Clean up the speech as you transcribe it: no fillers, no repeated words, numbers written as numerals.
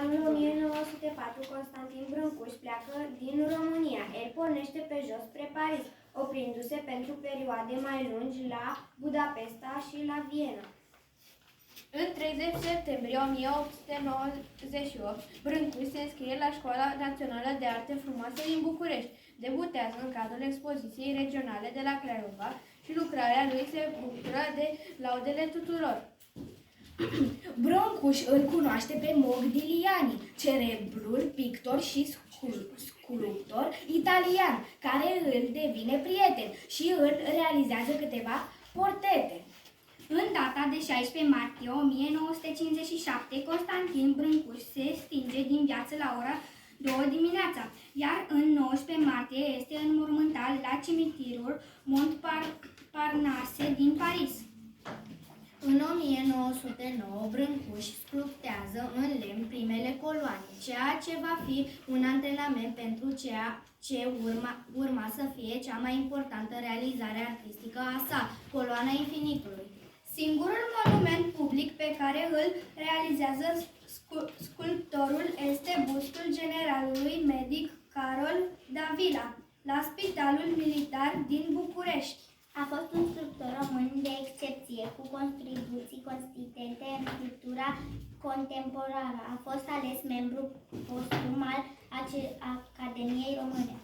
anul 1904, Constantin Brâncuș pleacă din România. El pornește pe jos spre Paris, oprindu-se pentru perioade mai lungi la Budapesta și la Viena. În 30 septembrie 1898, Brâncuș se înscrie la Școala Națională de Arte Frumoase din București. Debutează în cadrul expoziției regionale de la Craiova și lucrarea lui se bucură de laudele tuturor. Brâncuș îl cunoaște pe Modigliani, celebrul pictor și sculptor italian, care îl devine prieten și îl realizează câteva portrete. În data de 16 martie 1957, Constantin Brâncuș se stinge din viață la ora 2 dimineața, iar în 19 martie este înmormântat la cimitirul Montparnasse din Paris. În 1909, Brâncuș sculptează în lemn primele coloane, ceea ce va fi un antrenament pentru ceea ce urma să fie cea mai importantă realizare artistică a sa, Coloana Infinitului. Singurul monument public pe care îl realizează sculptorul este bustul generalului medic Carol Davila, la Spitalul Militar din București. A fost un sculptor român de excepție, cu contribuții constante în sculptura contemporană. A fost ales membru postum al Academiei Române.